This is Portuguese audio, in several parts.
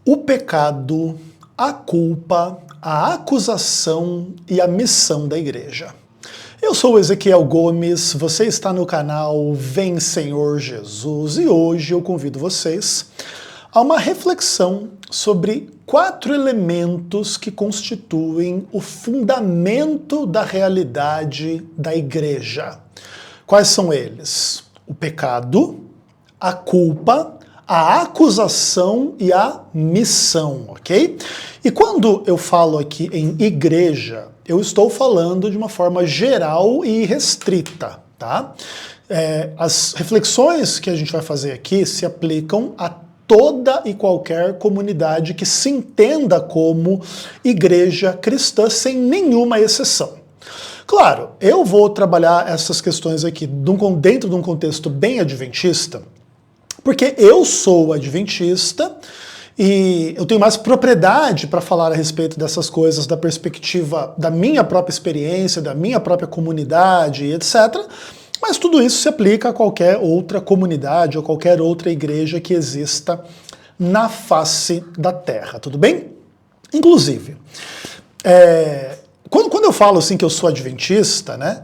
O pecado, a culpa, a acusação e a missão da igreja. Eu sou o Ezequiel Gomes, você está no canal Vem Senhor Jesus e hoje eu convido vocês a uma reflexão sobre 4 elementos que constituem o fundamento da realidade da igreja. Quais são eles? O pecado, a culpa, a acusação e a missão, ok? E quando eu falo aqui em igreja, eu estou falando de uma forma geral e restrita, tá? As reflexões que a gente vai fazer aqui se aplicam a toda e qualquer comunidade que se entenda como igreja cristã, sem nenhuma exceção. Claro, eu vou trabalhar essas questões aqui dentro de um contexto bem adventista, porque eu sou adventista e eu tenho mais propriedade para falar a respeito dessas coisas da perspectiva da minha própria experiência, da minha própria comunidade, etc. Mas tudo isso se aplica a qualquer outra comunidade ou qualquer outra igreja que exista na face da terra, tudo bem? Inclusive, quando eu falo assim que eu sou adventista, né,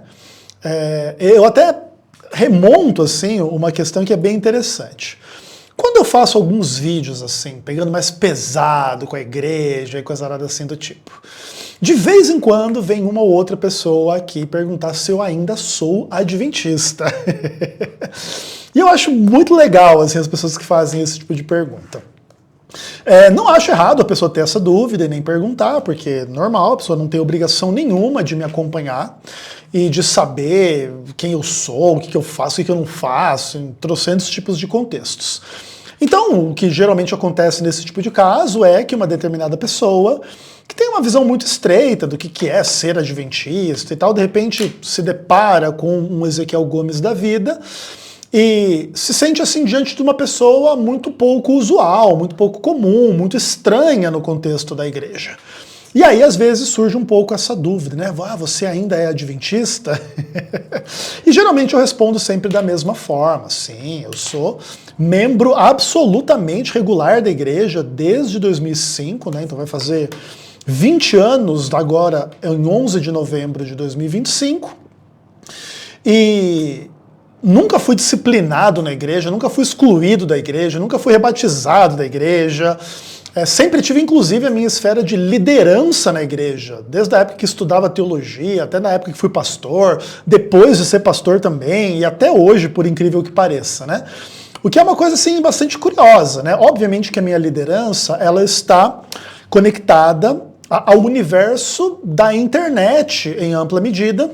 eu até remonto assim uma questão que é bem interessante. Quando eu faço alguns vídeos assim, pegando mais pesado com a igreja e coisa assim do tipo, de vez em quando vem uma ou outra pessoa aqui perguntar se eu ainda sou adventista. E eu acho muito legal assim, as pessoas que fazem esse tipo de pergunta. Não acho errado a pessoa ter essa dúvida e nem perguntar, porque é normal, a pessoa não tem obrigação nenhuma de me acompanhar e de saber quem eu sou, o que eu faço, o que eu não faço, em trocentos tipos de contextos. Então, o que geralmente acontece nesse tipo de caso é que uma determinada pessoa que tem uma visão muito estreita do que é ser adventista e tal, de repente se depara com um Ezequiel Gomes da vida e se sente assim diante de uma pessoa muito pouco usual, muito pouco comum, muito estranha no contexto da igreja. E aí às vezes surge um pouco essa dúvida, né? Você ainda é adventista? E geralmente eu respondo sempre da mesma forma. Sim, eu sou membro absolutamente regular da igreja desde 2005, né? Então vai fazer 20 anos agora, em 11 de novembro de 2025. E nunca fui disciplinado na igreja, nunca fui excluído da igreja, nunca fui rebatizado da igreja. Sempre tive, inclusive, a minha esfera de liderança na igreja, desde a época que estudava teologia, até na época que fui pastor, depois de ser pastor também, e até hoje, por incrível que pareça, né? O que é uma coisa, assim, bastante curiosa, né? Obviamente que a minha liderança, ela está conectada ao universo da internet, em ampla medida,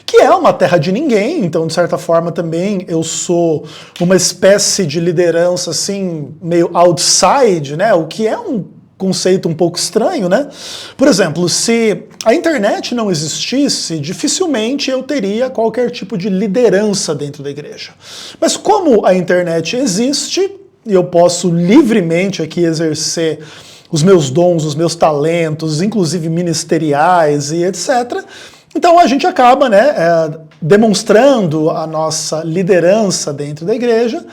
que é uma terra de ninguém, então de certa forma também eu sou uma espécie de liderança assim, meio outside, né? O que é um conceito um pouco estranho, né? Por exemplo, se a internet não existisse, dificilmente eu teria qualquer tipo de liderança dentro da igreja. Mas como a internet existe, e eu posso livremente aqui exercer os meus dons, os meus talentos, inclusive ministeriais e etc., então a gente acaba, né, demonstrando a nossa liderança dentro da igreja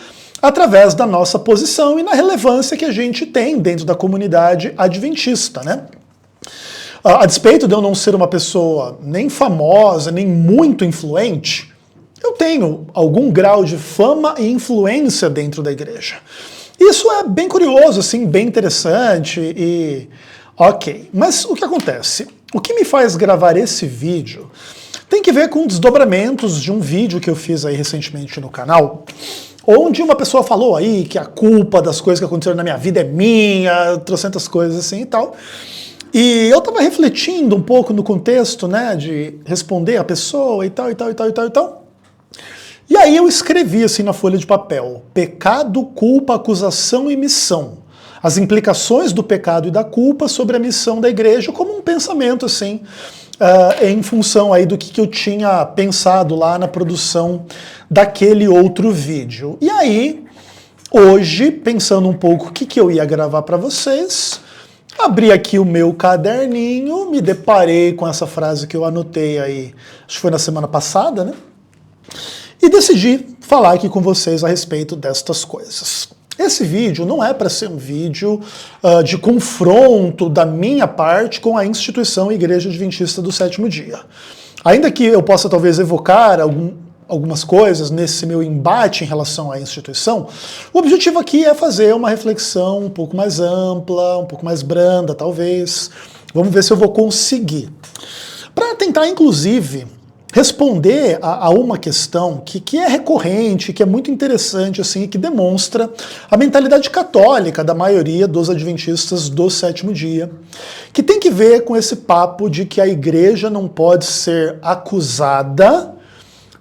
através da nossa posição e na relevância que a gente tem dentro da comunidade adventista, né? A despeito de eu não ser uma pessoa nem famosa, nem muito influente, eu tenho algum grau de fama e influência dentro da igreja. Isso é bem curioso, assim, bem interessante e ok. Mas o que acontece? O que me faz gravar esse vídeo tem que ver com desdobramentos de um vídeo que eu fiz aí recentemente no canal, onde uma pessoa falou aí que a culpa das coisas que aconteceram na minha vida é minha, trocentas coisas assim e tal. E eu tava refletindo um pouco no contexto, né, de responder a pessoa e tal, e tal, e tal, e tal, e tal. E aí eu escrevi assim na folha de papel: pecado, culpa, acusação e missão. As implicações do pecado e da culpa sobre a missão da igreja, como um pensamento assim, em função aí do que eu tinha pensado lá na produção daquele outro vídeo. E aí, hoje, pensando um pouco o que eu ia gravar para vocês, abri aqui o meu caderninho, me deparei com essa frase que eu anotei aí, acho que foi na semana passada, né? E decidi falar aqui com vocês a respeito destas coisas. Esse vídeo não é para ser um vídeo de confronto da minha parte com a instituição Igreja Adventista do Sétimo Dia. Ainda que eu possa talvez evocar algumas coisas nesse meu embate em relação à instituição, o objetivo aqui é fazer uma reflexão um pouco mais ampla, um pouco mais branda, talvez. Vamos ver se eu vou conseguir. Para tentar, inclusive, responder a uma questão que é recorrente, que é muito interessante, assim, que demonstra a mentalidade católica da maioria dos adventistas do sétimo dia, que tem que ver com esse papo de que a igreja não pode ser acusada,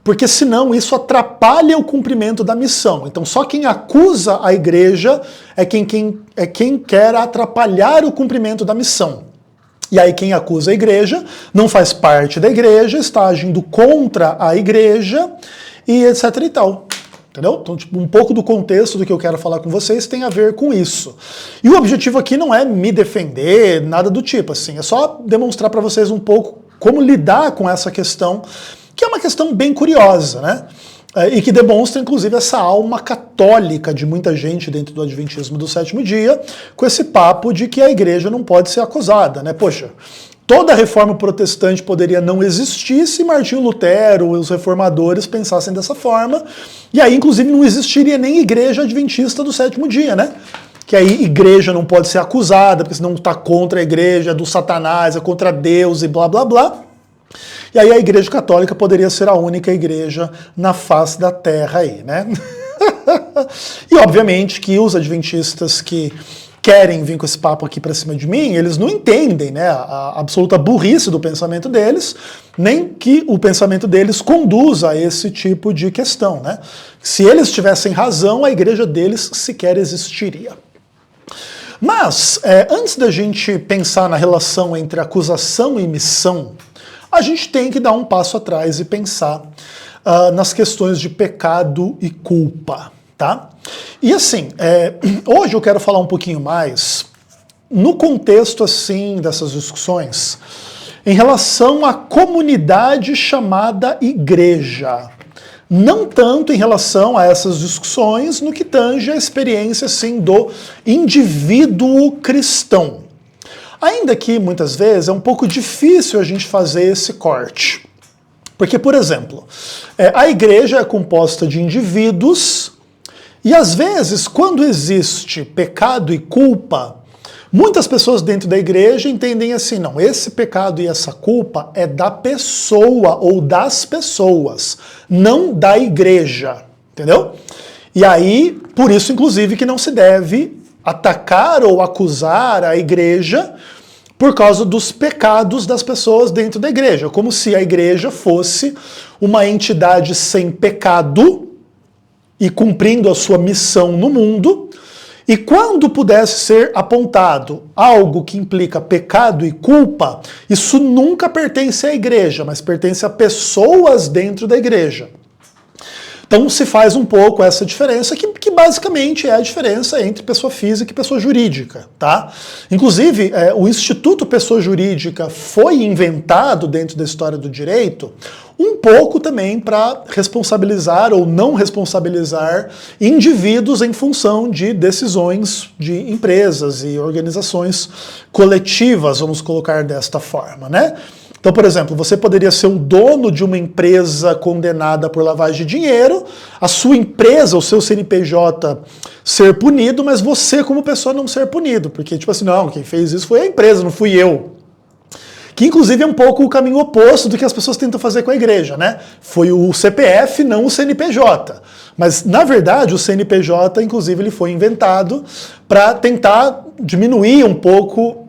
porque senão isso atrapalha o cumprimento da missão. Então só quem acusa a igreja é quem quer atrapalhar o cumprimento da missão. E aí quem acusa a igreja não faz parte da igreja, está agindo contra a igreja e etc e tal. Entendeu? Então, tipo, um pouco do contexto do que eu quero falar com vocês tem a ver com isso. E o objetivo aqui não é me defender, nada do tipo, assim, é só demonstrar para vocês um pouco como lidar com essa questão, que é uma questão bem curiosa, né? E que demonstra, inclusive, essa alma católica de muita gente dentro do Adventismo do sétimo dia, com esse papo de que a igreja não pode ser acusada, né? Poxa, toda a reforma protestante poderia não existir se Martinho Lutero e os reformadores pensassem dessa forma, e aí, inclusive, não existiria nem igreja adventista do sétimo dia, né? Que aí igreja não pode ser acusada, porque senão está contra a igreja, é do Satanás, é contra Deus e blá blá blá. E aí a Igreja Católica poderia ser a única igreja na face da terra aí, né? E obviamente que os adventistas que querem vir com esse papo aqui pra cima de mim, eles não entendem, né, a absoluta burrice do pensamento deles, nem que o pensamento deles conduza a esse tipo de questão, né? Se eles tivessem razão, a igreja deles sequer existiria. Mas, antes da gente pensar na relação entre acusação e missão, a gente tem que dar um passo atrás e pensar nas questões de pecado e culpa, tá? E assim, hoje eu quero falar um pouquinho mais no contexto assim dessas discussões em relação à comunidade chamada igreja. Não tanto em relação a essas discussões no que tange a experiência assim do indivíduo cristão. Ainda que, muitas vezes, é um pouco difícil a gente fazer esse corte. Porque, por exemplo, a igreja é composta de indivíduos e, às vezes, quando existe pecado e culpa, muitas pessoas dentro da igreja entendem assim, não, esse pecado e essa culpa é da pessoa ou das pessoas, não da igreja, entendeu? E aí, por isso, inclusive, que não se deve atacar ou acusar a igreja por causa dos pecados das pessoas dentro da igreja, como se a igreja fosse uma entidade sem pecado e cumprindo a sua missão no mundo, e quando pudesse ser apontado algo que implica pecado e culpa, isso nunca pertence à igreja, mas pertence a pessoas dentro da igreja. Então se faz um pouco essa diferença, que basicamente é a diferença entre pessoa física e pessoa jurídica, tá? Inclusive, o Instituto Pessoa Jurídica foi inventado dentro da história do direito um pouco também para responsabilizar ou não responsabilizar indivíduos em função de decisões de empresas e organizações coletivas, vamos colocar desta forma, né? Então, por exemplo, você poderia ser o dono de uma empresa condenada por lavagem de dinheiro, a sua empresa, o seu CNPJ ser punido, mas você como pessoa não ser punido, porque tipo assim, não, quem fez isso foi a empresa, não fui eu. Que inclusive é um pouco o caminho oposto do que as pessoas tentam fazer com a igreja, né? Foi o CPF, não o CNPJ. Mas, na verdade, o CNPJ, inclusive, ele foi inventado para tentar diminuir um pouco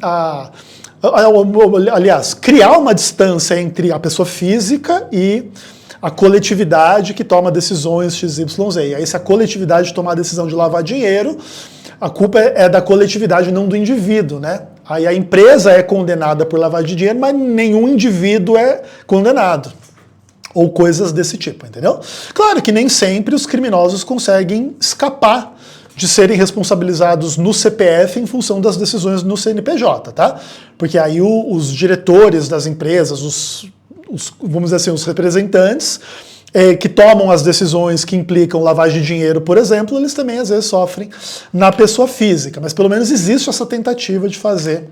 aliás, criar uma distância entre a pessoa física e a coletividade que toma decisões XYZ. E aí, se a coletividade tomar a decisão de lavar dinheiro, a culpa é da coletividade, não do indivíduo, né? Aí a empresa é condenada por lavagem de dinheiro, mas nenhum indivíduo é condenado. Ou coisas desse tipo, entendeu? Claro que nem sempre os criminosos conseguem escapar de serem responsabilizados no CPF em função das decisões no CNPJ, tá? Porque aí os diretores das empresas, vamos dizer assim, os representantes, que tomam as decisões que implicam lavagem de dinheiro, por exemplo, eles também às vezes sofrem na pessoa física, mas pelo menos existe essa tentativa de fazer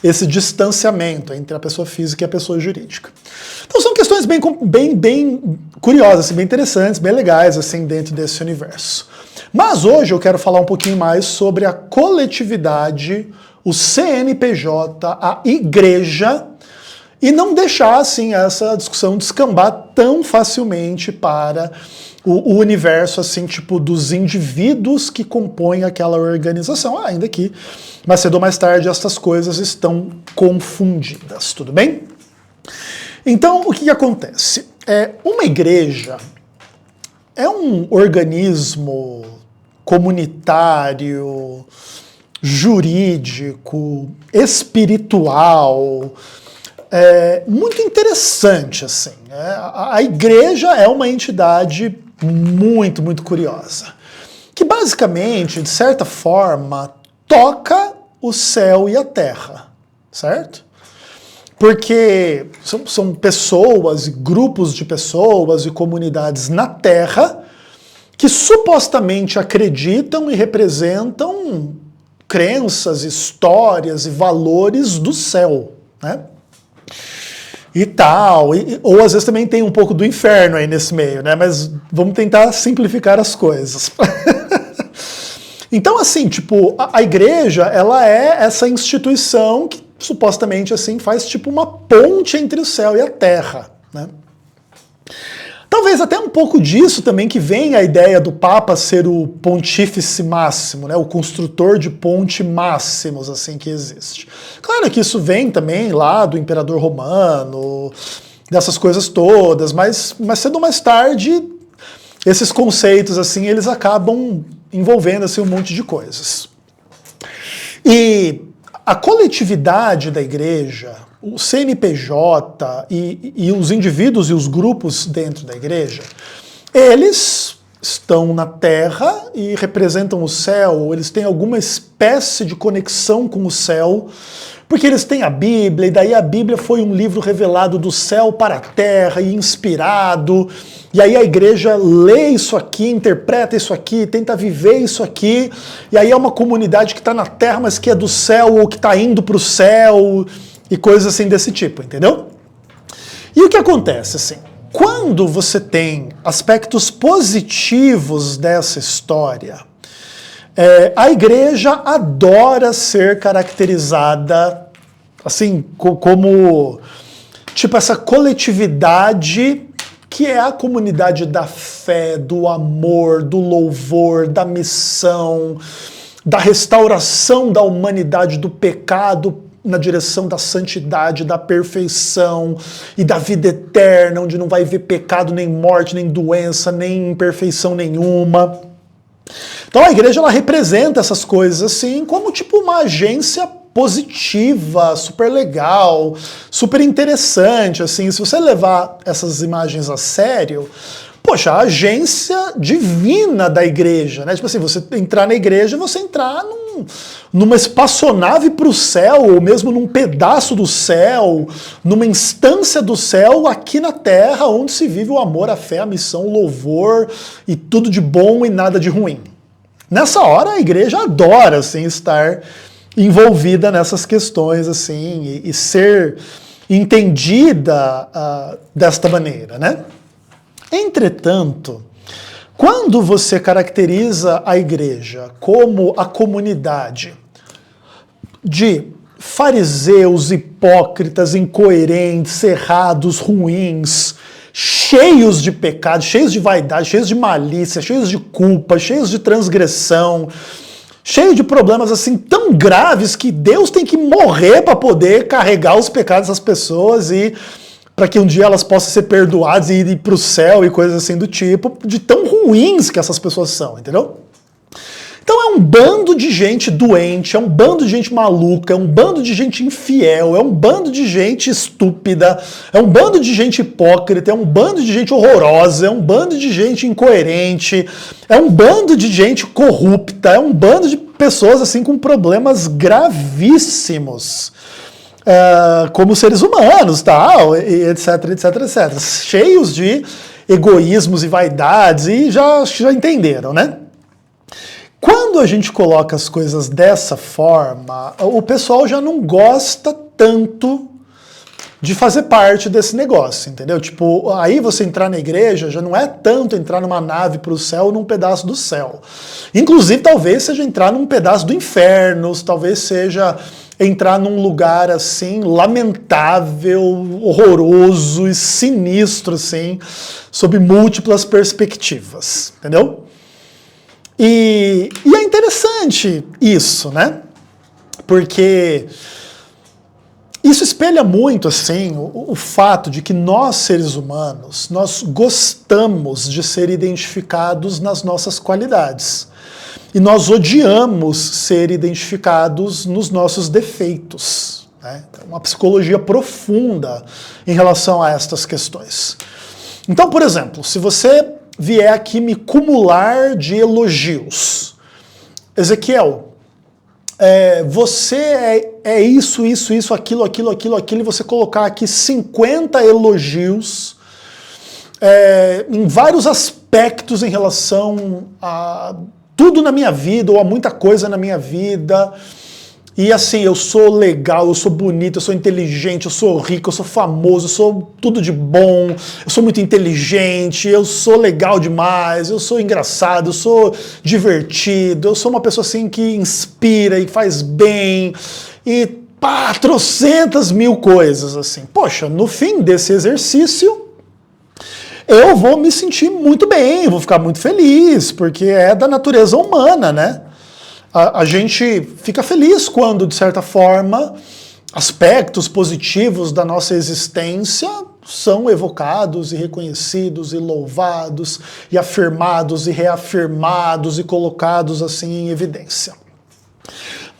esse distanciamento entre a pessoa física e a pessoa jurídica. Então são questões bem curiosas, bem interessantes, bem legais assim dentro desse universo. Mas hoje eu quero falar um pouquinho mais sobre a coletividade, o CNPJ, a igreja, e não deixar assim essa discussão descambar tão facilmente para o universo assim tipo dos indivíduos que compõem aquela organização, ainda que mais cedo ou mais tarde essas coisas estão confundidas, tudo bem? Então o que acontece? Uma igreja é um organismo comunitário, jurídico, espiritual, muito interessante, assim. A igreja é uma entidade muito, muito curiosa, que basicamente, de certa forma, toca o céu e a terra, certo? Porque são pessoas, grupos de pessoas e comunidades na terra que supostamente acreditam e representam crenças, histórias e valores do céu, né? E tal, ou às vezes também tem um pouco do inferno aí nesse meio, né? Mas vamos tentar simplificar as coisas. Então, assim, tipo, a igreja, ela é essa instituição que supostamente, assim, faz tipo uma ponte entre o céu e a terra, né? Talvez até um pouco disso também que vem a ideia do Papa ser o pontífice máximo, né, o construtor de ponte máximos assim que existe. Claro que isso vem também lá do imperador romano, dessas coisas todas, mas mais cedo ou mais tarde esses conceitos assim eles acabam envolvendo assim um monte de coisas. E a coletividade da igreja, o CNPJ e os indivíduos e os grupos dentro da igreja, eles estão na terra e representam o céu, eles têm alguma espécie de conexão com o céu, porque eles têm a Bíblia, e daí a Bíblia foi um livro revelado do céu para a terra e inspirado, e aí a igreja lê isso aqui, interpreta isso aqui, tenta viver isso aqui, e aí é uma comunidade que está na terra, mas que é do céu, ou que está indo para o céu, e coisas assim desse tipo, entendeu? E o que acontece, assim, quando você tem aspectos positivos dessa história, a igreja adora ser caracterizada, assim, como, tipo, essa coletividade que é a comunidade da fé, do amor, do louvor, da missão, da restauração da humanidade do pecado na direção da santidade, da perfeição e da vida eterna, onde não vai haver pecado, nem morte, nem doença, nem imperfeição nenhuma. Então a igreja ela representa essas coisas assim como tipo uma agência positiva, super legal, super interessante, assim, se você levar essas imagens a sério, poxa, a agência divina da igreja, né? Tipo assim, você entrar na igreja, você entrar numa espaçonave para o céu, ou mesmo num pedaço do céu, numa instância do céu aqui na terra, onde se vive o amor, a fé, a missão, o louvor e tudo de bom e nada de ruim. Nessa hora a igreja adora assim, estar envolvida nessas questões assim e ser entendida desta maneira, né? Entretanto, quando você caracteriza a igreja como a comunidade de fariseus, hipócritas, incoerentes, errados, ruins, cheios de pecado, cheios de vaidade, cheios de malícia, cheios de culpa, cheios de transgressão, cheios de problemas assim tão graves que Deus tem que morrer para poder carregar os pecados das pessoas e para que um dia elas possam ser perdoadas e ir para o céu e coisas assim do tipo, de tão ruins que essas pessoas são, entendeu? Então é um bando de gente doente, é um bando de gente maluca, é um bando de gente infiel, é um bando de gente estúpida, é um bando de gente hipócrita, é um bando de gente horrorosa, é um bando de gente incoerente, é um bando de gente corrupta, é um bando de pessoas assim com problemas gravíssimos. Como seres humanos, tal, etc, etc, etc. Cheios de egoísmos e vaidades, e já entenderam, né? Quando a gente coloca as coisas dessa forma, o pessoal já não gosta tanto de fazer parte desse negócio, entendeu? Tipo, aí você entrar na igreja já não é tanto entrar numa nave para o céu ou num pedaço do céu. Inclusive, talvez seja entrar num pedaço do inferno, talvez seja entrar num lugar assim, lamentável, horroroso e sinistro, assim, sob múltiplas perspectivas, entendeu? E é interessante isso, né? Porque isso espelha muito, assim, o fato de que nós, seres humanos, nós gostamos de ser identificados nas nossas qualidades. E nós odiamos ser identificados nos nossos defeitos, né? Uma psicologia profunda em relação a estas questões. Então, por exemplo, se você vier aqui me cumular de elogios, Ezequiel, você é isso, aquilo, e você colocar aqui 50 elogios em vários aspectos em relação a tudo na minha vida, ou a muita coisa na minha vida, e assim, eu sou legal, eu sou bonito, eu sou inteligente, eu sou rico, eu sou famoso, eu sou tudo de bom, eu sou muito inteligente, eu sou legal demais, eu sou engraçado, eu sou divertido, eu sou uma pessoa assim que inspira e faz bem, e pá, trocentas mil coisas assim. Poxa, no fim desse exercício, eu vou me sentir muito bem, vou ficar muito feliz, porque é da natureza humana, né? A gente fica feliz quando, de certa forma, aspectos positivos da nossa existência são evocados e reconhecidos e louvados e afirmados e reafirmados e colocados assim em evidência.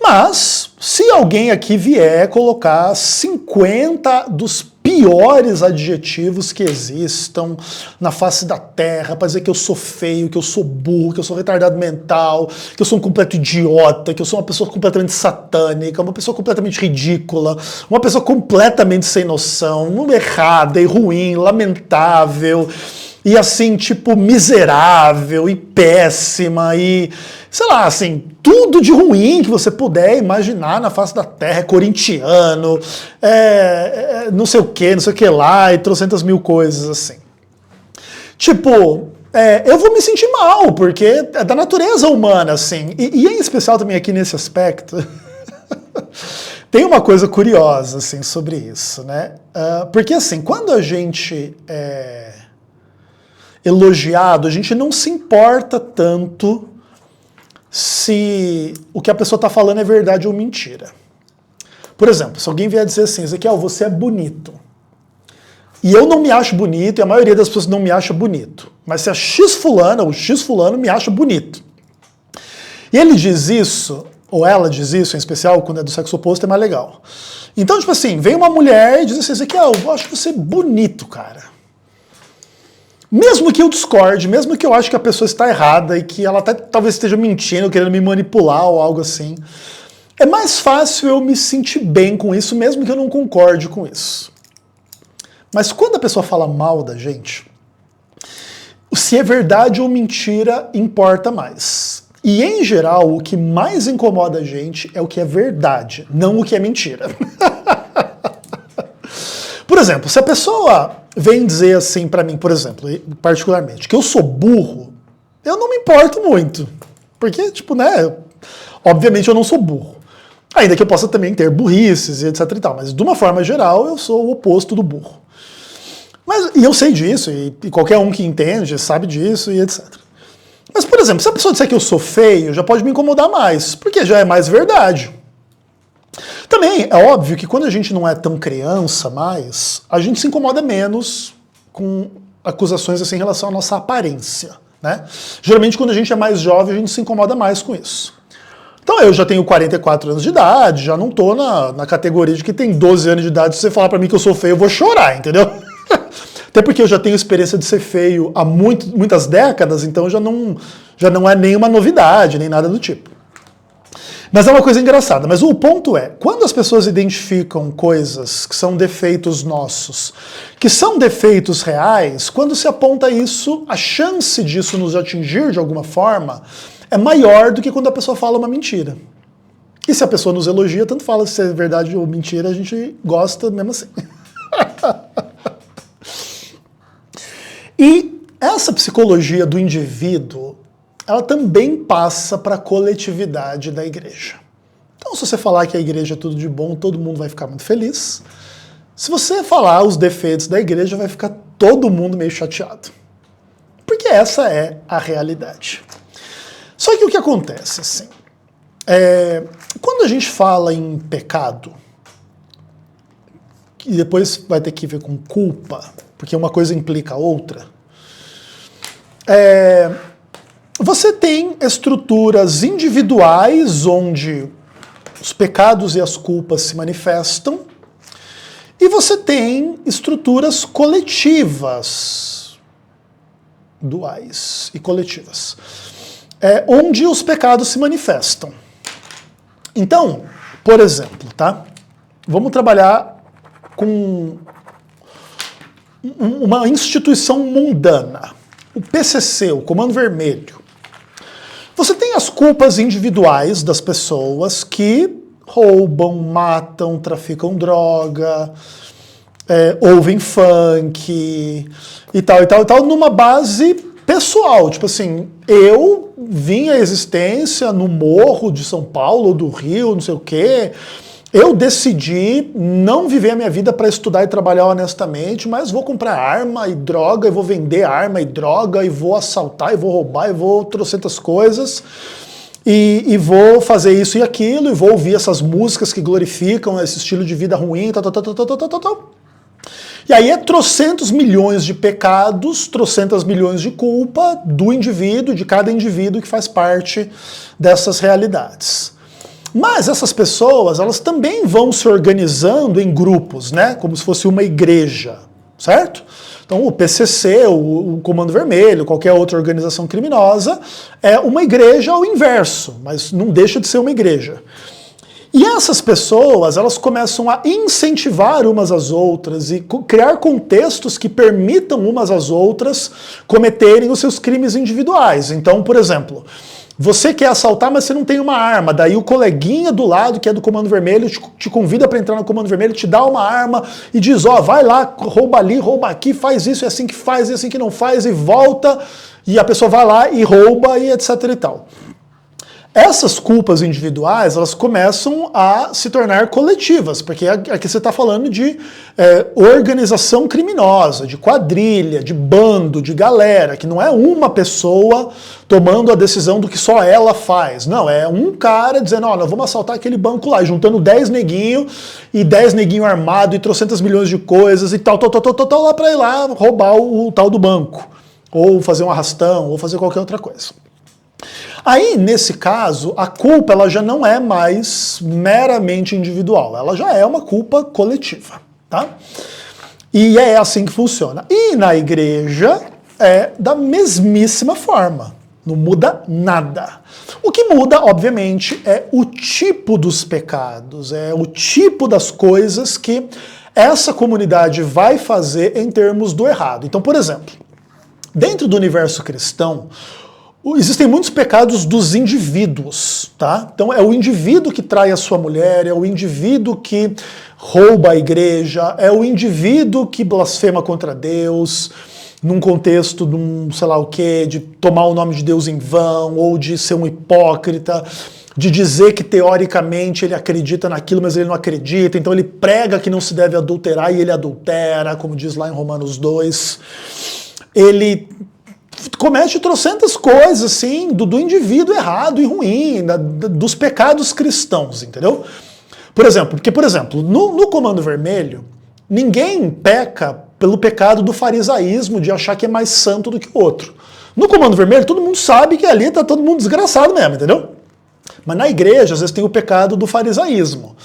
Mas, se alguém aqui vier colocar 50 dos piores adjetivos que existam na face da terra, para dizer que eu sou feio, que eu sou burro, que eu sou retardado mental, que eu sou um completo idiota, que eu sou uma pessoa completamente satânica, uma pessoa completamente ridícula, uma pessoa completamente sem noção, errada e ruim, lamentável, e assim, tipo, miserável e péssima e, sei lá, assim, tudo de ruim que você puder imaginar na face da terra, corintiano, não sei o que lá, e trocentas mil coisas assim. Tipo, eu vou me sentir mal, porque é da natureza humana, assim, e em especial também aqui nesse aspecto, tem uma coisa curiosa, assim, sobre isso, né? Porque, assim, quando a gente elogiado, a gente não se importa tanto se o que a pessoa está falando é verdade ou mentira. Por exemplo, se alguém vier dizer assim, Ezequiel, você é bonito. E eu não me acho bonito, e a maioria das pessoas não me acha bonito. Mas se a X fulana ou X fulano me acha bonito. E ele diz isso, ou ela diz isso, em especial quando é do sexo oposto, é mais legal. Então, tipo assim, vem uma mulher e diz assim, Ezequiel, eu acho você bonito, cara. Mesmo que eu discorde, mesmo que eu acho que a pessoa está errada e que ela até talvez esteja mentindo, querendo me manipular ou algo assim, é mais fácil eu me sentir bem com isso, mesmo que eu não concorde com isso. Mas quando a pessoa fala mal da gente, se é verdade ou mentira importa mais. E em geral, o que mais incomoda a gente é o que é verdade, não o que é mentira. Por exemplo, se a pessoa vem dizer assim pra mim, por exemplo, particularmente, que eu sou burro, eu não me importo muito. Porque, tipo, né, obviamente eu não sou burro. Ainda que eu possa também ter burrices e etc e tal, mas de uma forma geral eu sou o oposto do burro. E eu sei disso, e qualquer um que entende sabe disso e etc. Mas, por exemplo, se a pessoa disser que eu sou feio, já pode me incomodar mais, porque já é mais verdade. Também é óbvio que quando a gente não é tão criança mais, a gente se incomoda menos com acusações assim em relação à nossa aparência, né? Geralmente quando a gente é mais jovem, a gente se incomoda mais com isso. Então eu já tenho 44 anos de idade, já não tô na categoria de que tem 12 anos de idade, se você falar pra mim que eu sou feio, eu vou chorar, entendeu? Até porque eu já tenho experiência de ser feio há muitas décadas, então já não é nenhuma novidade, nem nada do tipo. Mas é uma coisa engraçada. Mas o ponto é, quando as pessoas identificam coisas que são defeitos nossos, que são defeitos reais, quando se aponta isso, a chance disso nos atingir de alguma forma é maior do que quando a pessoa fala uma mentira. E se a pessoa nos elogia, tanto fala se é verdade ou mentira, a gente gosta mesmo assim. E essa psicologia do indivíduo, ela também passa para a coletividade da igreja. Então, se você falar que a igreja é tudo de bom, todo mundo vai ficar muito feliz. Se você falar os defeitos da igreja, vai ficar todo mundo meio chateado. Porque essa é a realidade. Só que o que acontece, assim, quando a gente fala em pecado, e depois vai ter que ver com culpa, porque uma coisa implica a outra, você tem estruturas individuais onde os pecados e as culpas se manifestam, e você tem estruturas coletivas, duais e coletivas, onde os pecados se manifestam. Então, por exemplo, tá? Vamos trabalhar com uma instituição mundana. O PCC, o Comando Vermelho. Você tem as culpas individuais das pessoas que roubam, matam, traficam droga, ouvem funk e tal, numa base pessoal. Tipo assim, eu vim à existência no morro de São Paulo, ou do Rio, não sei o quê. Eu decidi não viver a minha vida para estudar e trabalhar honestamente, mas vou comprar arma e droga, e vou vender arma e droga, e vou assaltar, e vou roubar, e vou trocentas coisas, e vou fazer isso e aquilo, e vou ouvir essas músicas que glorificam esse estilo de vida ruim, tal. E aí é trocentos milhões de pecados, trocentas milhões de culpa do indivíduo, de cada indivíduo que faz parte dessas realidades. Mas essas pessoas, elas também vão se organizando em grupos, né? Como se fosse uma igreja, certo? Então o PCC, o Comando Vermelho, qualquer outra organização criminosa, é uma igreja ao inverso, mas não deixa de ser uma igreja. E essas pessoas, elas começam a incentivar umas às outras e criar contextos que permitam umas às outras cometerem os seus crimes individuais. Então, por exemplo, você quer assaltar, mas você não tem uma arma. Daí o coleguinha do lado, que é do Comando Vermelho, te convida para entrar no Comando Vermelho, te dá uma arma e diz, vai lá, rouba ali, rouba aqui, faz isso, é assim que faz, é assim que não faz, e volta, e a pessoa vai lá e rouba, e etc e tal. Essas culpas individuais, elas começam a se tornar coletivas, porque aqui você está falando de organização criminosa, de quadrilha, de bando, de galera, que não é uma pessoa tomando a decisão do que só ela faz. Não, é um cara dizendo, nós vamos assaltar aquele banco lá, juntando 10 neguinhos, e 10 neguinhos armados, e trocentas milhões de coisas, e tal, lá para ir lá roubar o tal do banco, ou fazer um arrastão, ou fazer qualquer outra coisa. Aí, nesse caso, a culpa ela já não é mais meramente individual, ela já é uma culpa coletiva, tá? E é assim que funciona. E na igreja é da mesmíssima forma, não muda nada. O que muda, obviamente, é o tipo dos pecados, é o tipo das coisas que essa comunidade vai fazer em termos do errado. Então, por exemplo, dentro do universo cristão, existem muitos pecados dos indivíduos, tá? Então é o indivíduo que trai a sua mulher, é o indivíduo que rouba a igreja, é o indivíduo que blasfema contra Deus, num contexto de um sei lá o quê, de tomar o nome de Deus em vão, ou de ser um hipócrita, de dizer que teoricamente ele acredita naquilo, mas ele não acredita, então ele prega que não se deve adulterar e ele adultera, como diz lá em Romanos 2. Ele comete trocentas coisas, assim, do indivíduo errado e ruim, dos pecados cristãos, entendeu? Por exemplo, no Comando Vermelho, ninguém peca pelo pecado do farisaísmo, de achar que é mais santo do que o outro. No Comando Vermelho, todo mundo sabe que ali tá todo mundo desgraçado mesmo, entendeu? Mas na igreja, às vezes tem o pecado do farisaísmo,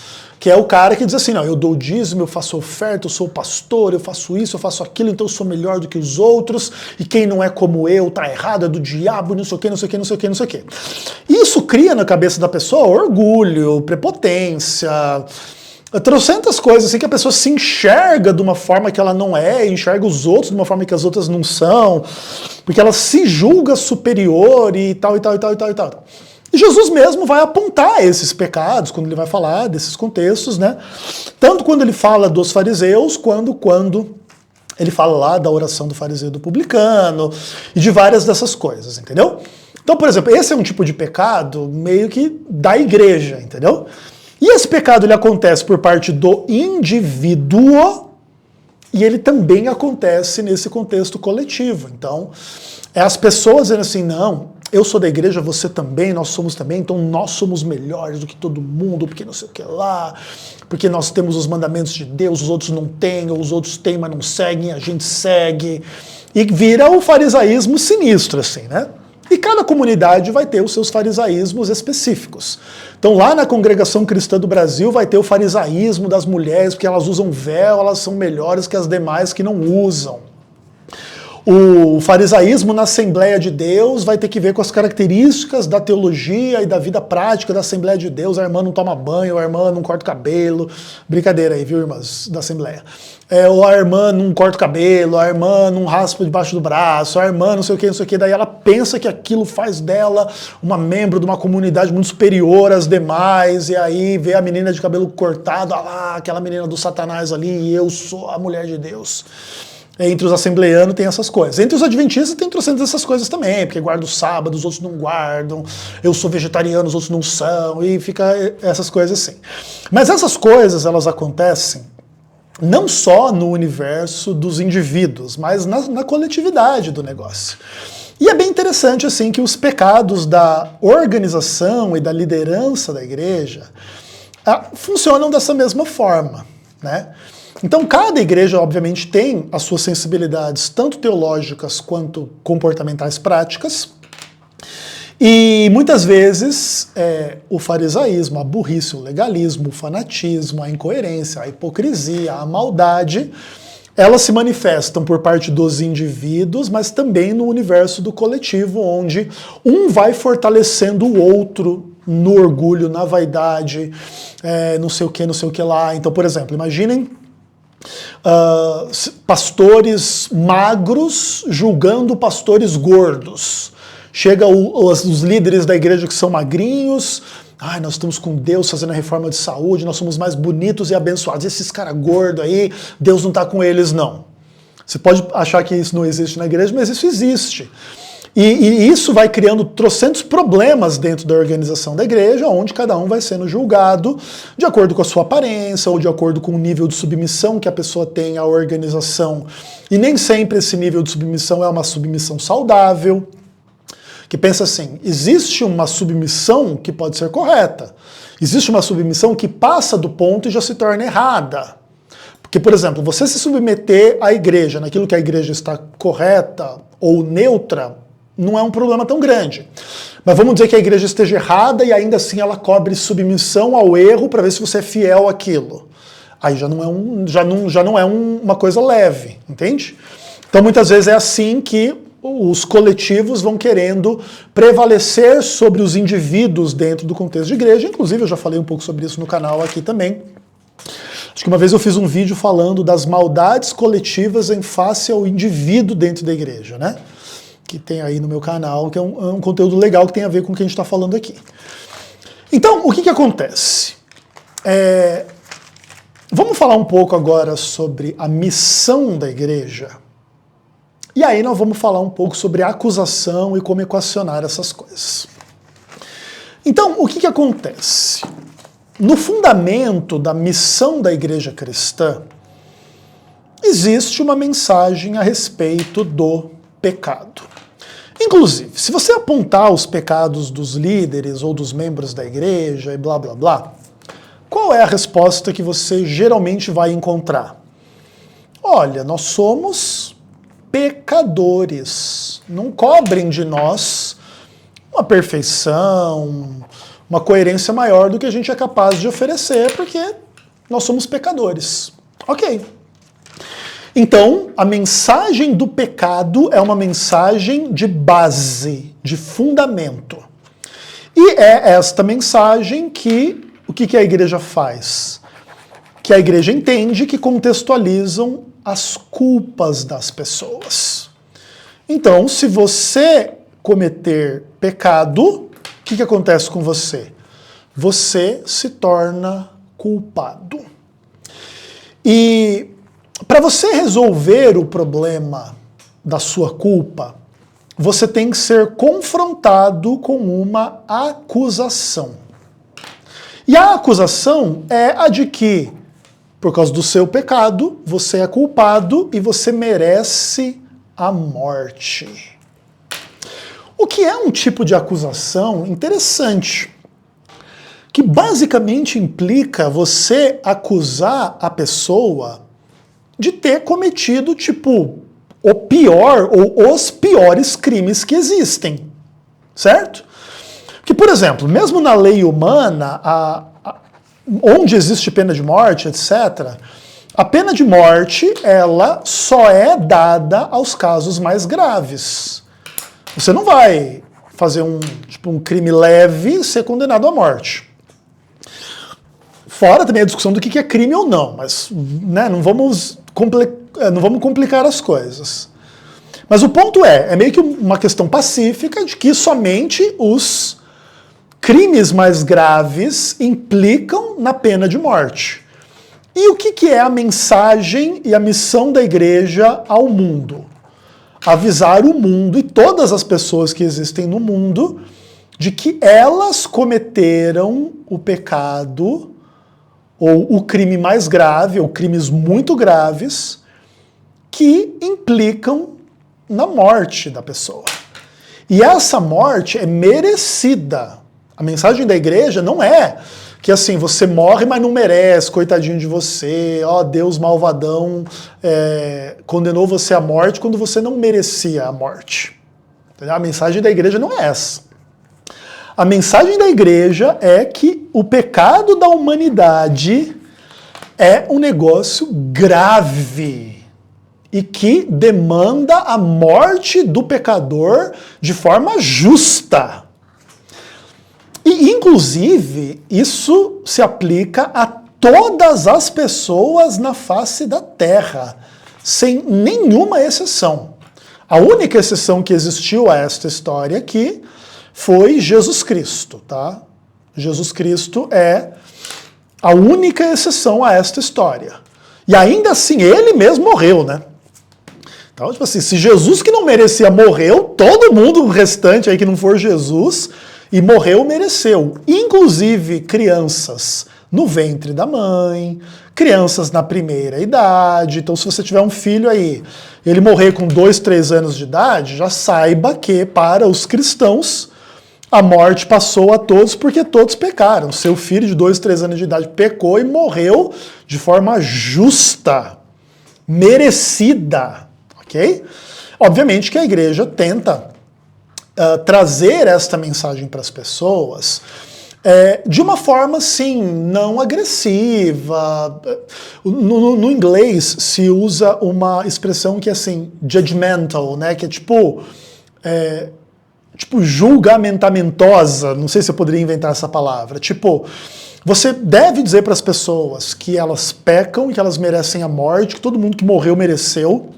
que é o cara que diz assim, não, eu dou dízimo, eu faço oferta, eu sou pastor, eu faço isso, eu faço aquilo, então eu sou melhor do que os outros, e quem não é como eu tá errado, é do diabo, não sei o que, não sei o que, não sei o que, não sei o que. Isso cria na cabeça da pessoa orgulho, prepotência, trocentas coisas assim que a pessoa se enxerga de uma forma que ela não é, enxerga os outros de uma forma que as outras não são, porque ela se julga superior e tal, e tal, e tal, e tal, e tal. E Jesus mesmo vai apontar esses pecados quando ele vai falar desses contextos, né? Tanto quando ele fala dos fariseus, quando ele fala lá da oração do fariseu e do publicano, e de várias dessas coisas, entendeu? Então, por exemplo, esse é um tipo de pecado meio que da igreja, entendeu? E esse pecado ele acontece por parte do indivíduo e ele também acontece nesse contexto coletivo. Então, é as pessoas dizendo assim, não, eu sou da igreja, você também, nós somos também, então nós somos melhores do que todo mundo, porque não sei o que lá, porque nós temos os mandamentos de Deus, os outros não têm, ou os outros têm, mas não seguem, a gente segue. E vira o farisaísmo sinistro, assim, né? E cada comunidade vai ter os seus farisaísmos específicos. Então lá na Congregação Cristã do Brasil vai ter o farisaísmo das mulheres, porque elas usam véu, elas são melhores que as demais que não usam. O farisaísmo na Assembleia de Deus vai ter que ver com as características da teologia e da vida prática da Assembleia de Deus. A irmã não toma banho, a irmã não corta o cabelo. Brincadeira aí, viu, irmãs da Assembleia? Ou a irmã não corta o cabelo, a irmã não raspa debaixo do braço, a irmã não sei o que, não sei o que. Daí ela pensa que aquilo faz dela uma membro de uma comunidade muito superior às demais, e aí vê a menina de cabelo cortado, ah lá, aquela menina do Satanás ali, e eu sou a mulher de Deus. Entre os assembleanos tem essas coisas. Entre os adventistas tem trocentas essas coisas também, porque guarda o sábado, os outros não guardam, eu sou vegetariano, os outros não são, e fica essas coisas assim. Mas essas coisas, elas acontecem não só no universo dos indivíduos, mas na coletividade do negócio. E é bem interessante assim que os pecados da organização e da liderança da igreja funcionam dessa mesma forma, né? Então, cada igreja, obviamente, tem as suas sensibilidades, tanto teológicas quanto comportamentais práticas. E muitas vezes o farisaísmo, a burrice, o legalismo, o fanatismo, a incoerência, a hipocrisia, a maldade, elas se manifestam por parte dos indivíduos, mas também no universo do coletivo, onde um vai fortalecendo o outro no orgulho, na vaidade, não sei o que lá. Então, por exemplo, imaginem pastores magros julgando pastores gordos. Chega os líderes da igreja que são magrinhos, nós estamos com Deus fazendo a reforma de saúde, nós somos mais bonitos e abençoados. Esses caras gordos aí, Deus não está com eles, não. Você pode achar que isso não existe na igreja, mas isso existe. E isso vai criando trocentos problemas dentro da organização da igreja, onde cada um vai sendo julgado de acordo com a sua aparência ou de acordo com o nível de submissão que a pessoa tem à organização. E nem sempre esse nível de submissão é uma submissão saudável. Que pensa assim, existe uma submissão que pode ser correta. Existe uma submissão que passa do ponto e já se torna errada. Porque, por exemplo, você se submeter à igreja, naquilo que a igreja está correta ou neutra, não é um problema tão grande. Mas vamos dizer que a igreja esteja errada e ainda assim ela cobre submissão ao erro para ver se você é fiel àquilo. Aí já não é uma coisa leve, entende? Então muitas vezes é assim que os coletivos vão querendo prevalecer sobre os indivíduos dentro do contexto de igreja. Inclusive eu já falei um pouco sobre isso no canal aqui também. Acho que uma vez eu fiz um vídeo falando das maldades coletivas em face ao indivíduo dentro da igreja, né? Que tem aí no meu canal, que é um conteúdo legal que tem a ver com o que a gente está falando aqui. Então, o que acontece? Vamos falar um pouco agora sobre a missão da igreja. E aí nós vamos falar um pouco sobre a acusação e como equacionar essas coisas. Então, o que acontece? No fundamento da missão da igreja cristã, existe uma mensagem a respeito do pecado. Inclusive, se você apontar os pecados dos líderes ou dos membros da igreja e blá blá blá, qual é a resposta que você geralmente vai encontrar? Olha, nós somos pecadores. Não cobrem de nós uma perfeição, uma coerência maior do que a gente é capaz de oferecer, porque nós somos pecadores. Ok. Então, a mensagem do pecado é uma mensagem de base, de fundamento. E é esta mensagem que, o que a igreja faz? Que a igreja entende que contextualizam as culpas das pessoas. Então, se você cometer pecado, o que acontece com você? Você se torna culpado. E para você resolver o problema da sua culpa, você tem que ser confrontado com uma acusação. E a acusação é a de que, por causa do seu pecado, você é culpado e você merece a morte. O que é um tipo de acusação interessante, que basicamente implica você acusar a pessoa de ter cometido, tipo, o pior ou os piores crimes que existem, certo? Que, por exemplo, mesmo na lei humana, onde existe pena de morte, etc., a pena de morte, ela só é dada aos casos mais graves. Você não vai fazer um crime leve e ser condenado à morte. Fora também a discussão do que é crime ou não, mas né, não vamos complicar as coisas. Mas o ponto é meio que uma questão pacífica de que somente os crimes mais graves implicam na pena de morte. E o que é a mensagem e a missão da igreja ao mundo? Avisar o mundo e todas as pessoas que existem no mundo de que elas cometeram o pecado ou o crime mais grave, ou crimes muito graves, que implicam na morte da pessoa. E essa morte é merecida. A mensagem da igreja não é que assim, você morre, mas não merece, coitadinho de você, ó, Deus malvadão condenou você à morte quando você não merecia a morte. Entendeu? A mensagem da igreja não é essa. A mensagem da igreja é que o pecado da humanidade é um negócio grave e que demanda a morte do pecador de forma justa. E, inclusive, isso se aplica a todas as pessoas na face da Terra, sem nenhuma exceção. A única exceção que existiu a esta história aqui foi Jesus Cristo, tá? Jesus Cristo é a única exceção a esta história. E ainda assim, ele mesmo morreu, né? Então, tipo assim, se Jesus que não merecia morreu, todo mundo restante aí que não for Jesus e morreu, mereceu. Inclusive crianças no ventre da mãe, crianças na primeira idade. Então, se você tiver um filho aí, ele morrer com 2, 3 anos de idade, já saiba que para os cristãos a morte passou a todos porque todos pecaram. Seu filho de 2, 3 anos de idade pecou e morreu de forma justa, merecida, ok? Obviamente que a igreja tenta trazer esta mensagem para as pessoas de uma forma, assim, não agressiva. No inglês se usa uma expressão que é assim, judgmental, né? Que é tipo julgamentamentosa, não sei se eu poderia inventar essa palavra. Tipo, você deve dizer para as pessoas que elas pecam e que elas merecem a morte, que todo mundo que morreu mereceu,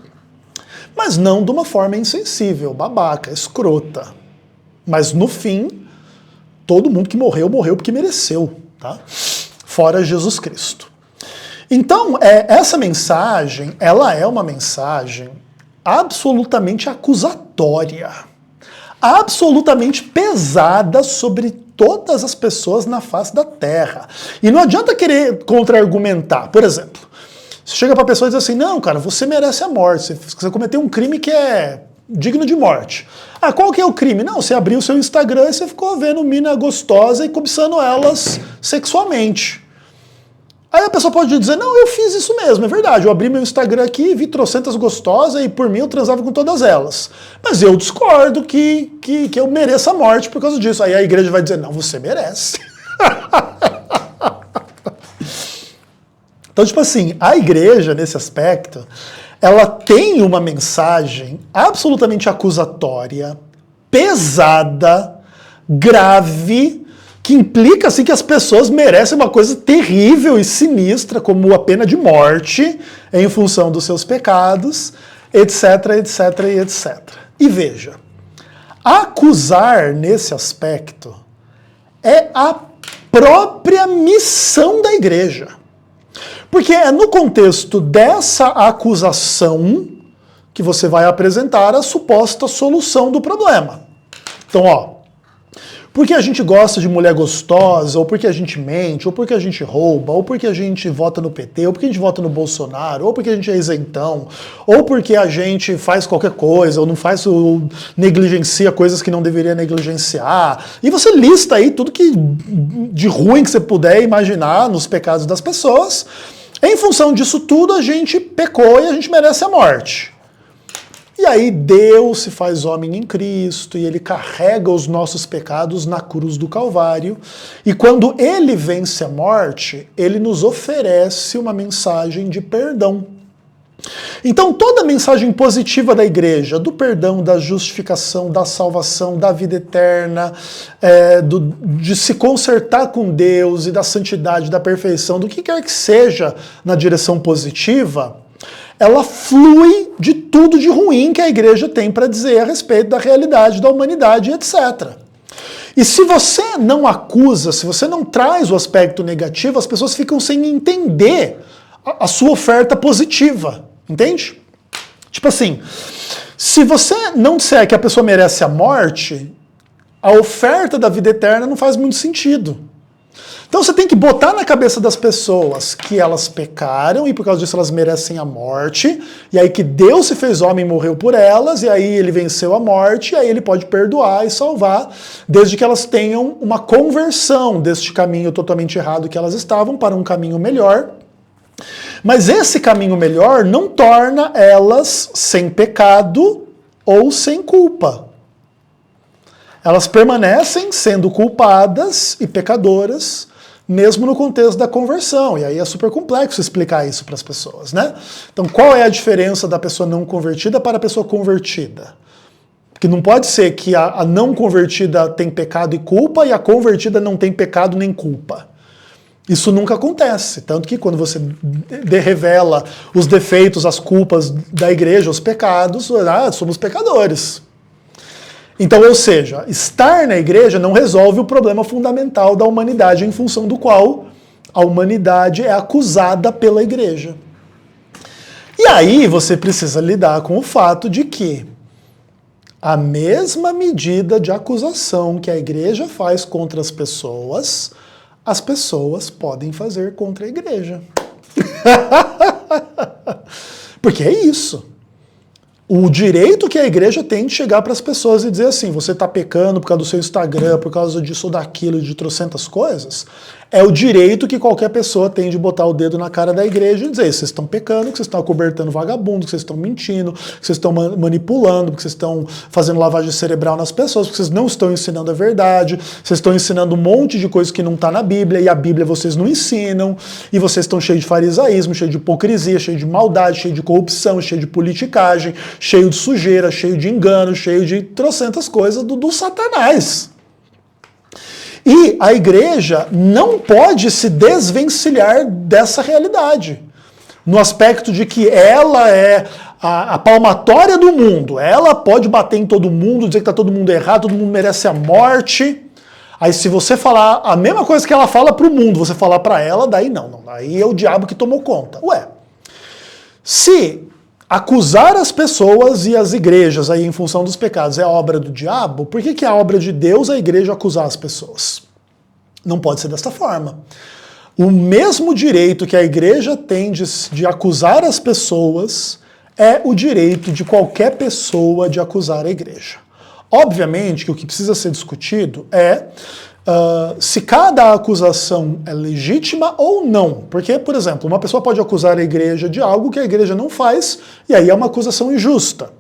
mas não de uma forma insensível, babaca, escrota. Mas no fim, todo mundo que morreu, morreu porque mereceu, tá? Fora Jesus Cristo. Então, essa mensagem, ela é uma mensagem absolutamente acusatória, absolutamente pesada sobre todas as pessoas na face da Terra. E não adianta querer contra-argumentar. Por exemplo, você chega pra pessoa e diz assim, não, cara, você merece a morte, você cometeu um crime que é digno de morte. Ah, qual que é o crime? Não, você abriu o seu Instagram e você ficou vendo mina gostosa e cobiçando elas sexualmente. Aí a pessoa pode dizer, não, eu fiz isso mesmo, é verdade, eu abri meu Instagram aqui, vi trocentas gostosas e por mim eu transava com todas elas. Mas eu discordo que eu mereça a morte por causa disso. Aí a igreja vai dizer, não, você merece. Então, tipo assim, a igreja, nesse aspecto, ela tem uma mensagem absolutamente acusatória, pesada, grave, que implica assim que as pessoas merecem uma coisa terrível e sinistra, como a pena de morte, em função dos seus pecados, etc, etc e etc. E veja, acusar nesse aspecto é a própria missão da igreja. Porque é no contexto dessa acusação que você vai apresentar a suposta solução do problema. Então, ó, porque a gente gosta de mulher gostosa, ou porque a gente mente, ou porque a gente rouba, ou porque a gente vota no PT, ou porque a gente vota no Bolsonaro, ou porque a gente é isentão, ou porque a gente faz qualquer coisa, ou não faz, ou negligencia coisas que não deveria negligenciar. E você lista aí tudo que de ruim que você puder imaginar nos pecados das pessoas. Em função disso tudo, a gente pecou e a gente merece a morte. E aí Deus se faz homem em Cristo e ele carrega os nossos pecados na cruz do Calvário. E quando ele vence a morte, ele nos oferece uma mensagem de perdão. Então toda a mensagem positiva da igreja, do perdão, da justificação, da salvação, da vida eterna, de se consertar com Deus e da santidade, da perfeição, do que quer que seja na direção positiva, ela flui de tudo de ruim que a igreja tem para dizer a respeito da realidade da humanidade, etc. E se você não acusa, se você não traz o aspecto negativo, as pessoas ficam sem entender a sua oferta positiva, entende? Tipo assim, se você não disser que a pessoa merece a morte, a oferta da vida eterna não faz muito sentido. Então você tem que botar na cabeça das pessoas que elas pecaram e por causa disso elas merecem a morte, e aí que Deus se fez homem e morreu por elas, e aí ele venceu a morte, e aí ele pode perdoar e salvar, desde que elas tenham uma conversão deste caminho totalmente errado que elas estavam para um caminho melhor. Mas esse caminho melhor não torna elas sem pecado ou sem culpa. Elas permanecem sendo culpadas e pecadoras, mesmo no contexto da conversão. E aí é super complexo explicar isso para as pessoas, né? Então, qual é a diferença da pessoa não convertida para a pessoa convertida? Porque não pode ser que a não convertida tem pecado e culpa e a convertida não tem pecado nem culpa. Isso nunca acontece. Tanto que quando você revela os defeitos, as culpas da igreja, os pecados, somos pecadores. Então, ou seja, estar na igreja não resolve o problema fundamental da humanidade, em função do qual a humanidade é acusada pela igreja. E aí você precisa lidar com o fato de que a mesma medida de acusação que a igreja faz contra as pessoas podem fazer contra a igreja. Porque é isso. O direito que a igreja tem de chegar para as pessoas e dizer assim, você está pecando por causa do seu Instagram, por causa disso ou daquilo, de trocentas coisas, é o direito que qualquer pessoa tem de botar o dedo na cara da igreja e dizer, vocês estão pecando, que vocês estão acobertando vagabundo, que vocês estão mentindo, que vocês estão manipulando, que vocês estão fazendo lavagem cerebral nas pessoas, que vocês não estão ensinando a verdade, vocês estão ensinando um monte de coisa que não está na Bíblia, e a Bíblia vocês não ensinam, e vocês estão cheios de farisaísmo, cheios de hipocrisia, cheios de maldade, cheios de corrupção, cheios de politicagem, cheio de sujeira, cheio de engano, cheio de trocentas coisas do Satanás. E a igreja não pode se desvencilhar dessa realidade, no aspecto de que ela é a palmatória do mundo, ela pode bater em todo mundo, dizer que está todo mundo errado, todo mundo merece a morte. Aí se você falar a mesma coisa que ela fala para o mundo, você falar para ela, daí não, daí é o diabo que tomou conta. Ué, se acusar as pessoas e as igrejas aí em função dos pecados é a obra do diabo, por que é a obra de Deus a igreja acusar as pessoas? Não pode ser desta forma. O mesmo direito que a igreja tem de acusar as pessoas é o direito de qualquer pessoa de acusar a igreja. Obviamente que o que precisa ser discutido é se cada acusação é legítima ou não. Porque, por exemplo, uma pessoa pode acusar a igreja de algo que a igreja não faz, e aí é uma acusação injusta.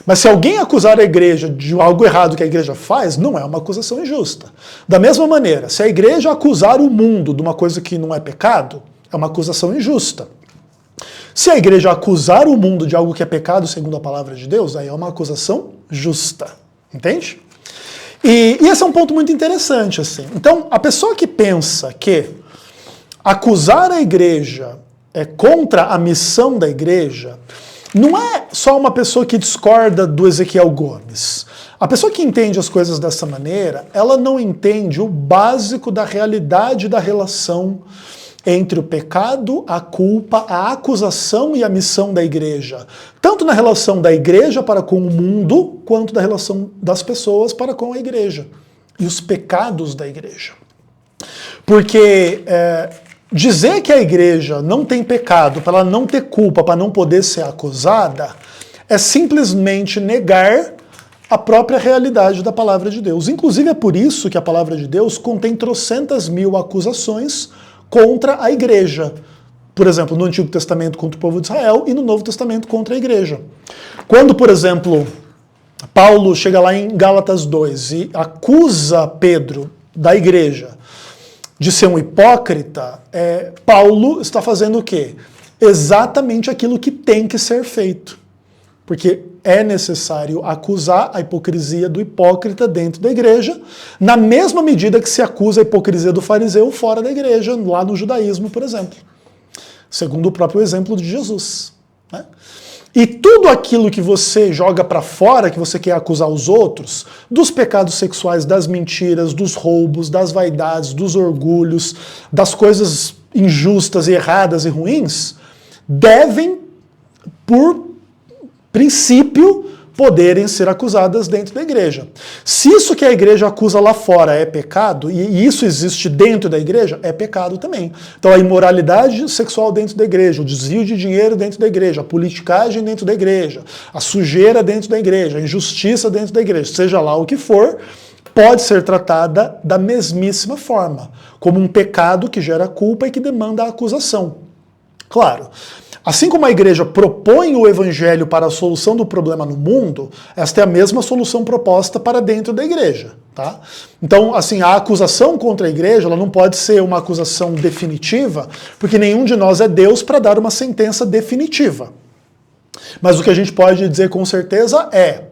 Mas se alguém acusar a igreja de algo errado que a igreja faz, não é uma acusação injusta. Da mesma maneira, se a igreja acusar o mundo de uma coisa que não é pecado, É uma acusação injusta. Se a igreja acusar o mundo de algo que é pecado segundo a palavra de Deus, aí é uma acusação justa. Entende? E esse é um ponto muito interessante, assim. Então, a pessoa que pensa que acusar a igreja é contra a missão da igreja, não é só uma pessoa que discorda do Ezequiel Gomes. A pessoa que entende as coisas dessa maneira, ela não entende o básico da realidade da relação entre o pecado, a culpa, a acusação e a missão da igreja. Tanto na relação da igreja para com o mundo, quanto da relação das pessoas para com a igreja. E os pecados da igreja. Porque dizer que a igreja não tem pecado, para ela não ter culpa, para não poder ser acusada, é simplesmente negar a própria realidade da palavra de Deus. Inclusive é por isso que a palavra de Deus contém trocentas mil acusações contra a igreja. Por exemplo, no Antigo Testamento contra o povo de Israel e no Novo Testamento contra a igreja. Quando, por exemplo, Paulo chega lá em Gálatas 2 e acusa Pedro da igreja de ser um hipócrita, Paulo está fazendo o quê? Exatamente aquilo que tem que ser feito. Porque é necessário acusar a hipocrisia do hipócrita dentro da igreja, na mesma medida que se acusa a hipocrisia do fariseu fora da igreja, lá no judaísmo, por exemplo. Segundo o próprio exemplo de Jesus. Né? E tudo aquilo que você joga para fora, que você quer acusar os outros, dos pecados sexuais, das mentiras, dos roubos, das vaidades, dos orgulhos, das coisas injustas, erradas e ruins, devem, por princípio, poderem ser acusadas dentro da igreja. Se isso que a igreja acusa lá fora é pecado, e isso existe dentro da igreja, é pecado também. Então a imoralidade sexual dentro da igreja, o desvio de dinheiro dentro da igreja, a politicagem dentro da igreja, a sujeira dentro da igreja, a injustiça dentro da igreja, seja lá o que for, pode ser tratada da mesmíssima forma, como um pecado que gera culpa e que demanda a acusação. Claro, assim como a igreja propõe o evangelho para a solução do problema no mundo, esta é a mesma solução proposta para dentro da igreja. Tá? Então, assim, a acusação contra a igreja ela não pode ser uma acusação definitiva, porque nenhum de nós é Deus para dar uma sentença definitiva. Mas o que a gente pode dizer com certeza é: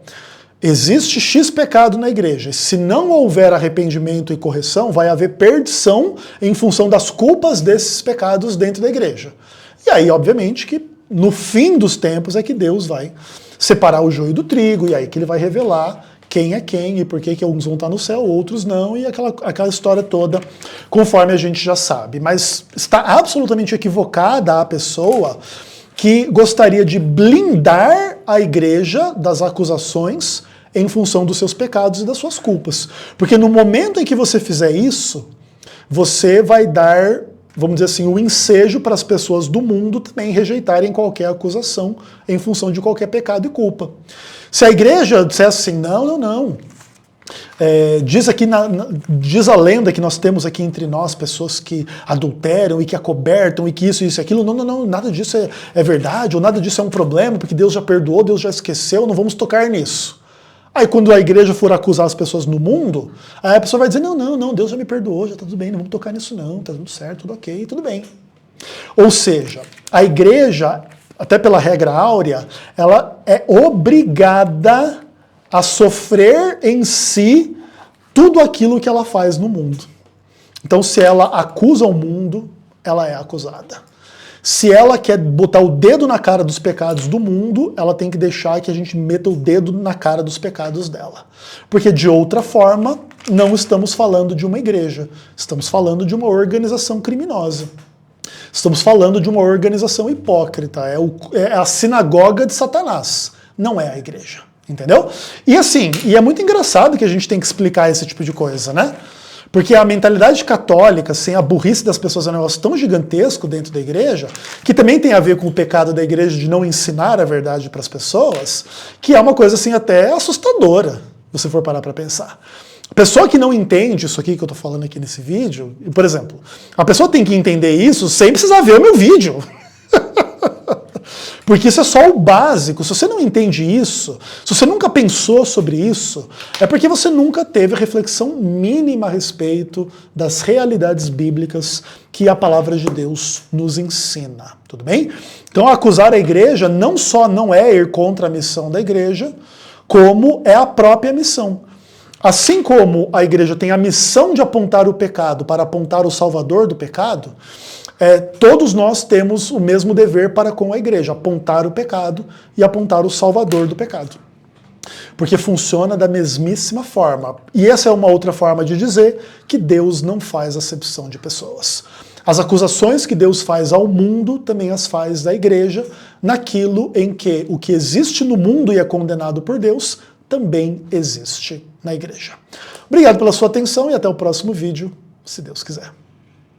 existe X pecado na igreja. Se não houver arrependimento e correção, vai haver perdição em função das culpas desses pecados dentro da igreja. E aí, obviamente, que no fim dos tempos é que Deus vai separar o joio do trigo, e aí que ele vai revelar quem é quem, e por que uns vão estar no céu, outros não, e aquela história toda, conforme a gente já sabe. Mas está absolutamente equivocada a pessoa que gostaria de blindar a igreja das acusações em função dos seus pecados e das suas culpas. Porque no momento em que você fizer isso, você vai dar, vamos dizer assim, o ensejo para as pessoas do mundo também rejeitarem qualquer acusação em função de qualquer pecado e culpa. Se a igreja dissesse assim, não, diz a lenda que nós temos aqui entre nós pessoas que adulteram e que acobertam e que isso e aquilo, não, nada disso é verdade, ou nada disso é um problema, porque Deus já perdoou, Deus já esqueceu, não vamos tocar nisso. Aí quando a igreja for acusar as pessoas no mundo, aí a pessoa vai dizer, não, Deus já me perdoou, já tá tudo bem, não vamos tocar nisso não, tá tudo certo, tudo ok, tudo bem. Ou seja, a igreja, até pela regra áurea, ela é obrigada a sofrer em si tudo aquilo que ela faz no mundo. Então se ela acusa o mundo, ela é acusada. Se ela quer botar o dedo na cara dos pecados do mundo, ela tem que deixar que a gente meta o dedo na cara dos pecados dela. Porque de outra forma, não estamos falando de uma igreja, estamos falando de uma organização criminosa. Estamos falando de uma organização hipócrita, é a sinagoga de Satanás, não é a igreja, entendeu? E assim, e é muito engraçado que a gente tem que explicar esse tipo de coisa, né? Porque a mentalidade católica, assim, a burrice das pessoas é um negócio tão gigantesco dentro da igreja, que também tem a ver com o pecado da igreja de não ensinar a verdade para as pessoas, que é uma coisa assim até assustadora, se você for parar para pensar. A pessoa que não entende isso aqui que eu estou falando aqui nesse vídeo, por exemplo, a pessoa tem que entender isso sem precisar ver o meu vídeo. Porque isso é só o básico. Se você não entende isso, se você nunca pensou sobre isso, é porque você nunca teve reflexão mínima a respeito das realidades bíblicas que a palavra de Deus nos ensina. Tudo bem? Então, acusar a igreja não só não é ir contra a missão da igreja, como é a própria missão. Assim como a igreja tem a missão de apontar o pecado para apontar o salvador do pecado, todos nós temos o mesmo dever para com a igreja, apontar o pecado e apontar o salvador do pecado. Porque funciona da mesmíssima forma. E essa é uma outra forma de dizer que Deus não faz acepção de pessoas. As acusações que Deus faz ao mundo também as faz da igreja, naquilo em que o que existe no mundo e é condenado por Deus também existe na igreja. Obrigado pela sua atenção e até o próximo vídeo, se Deus quiser.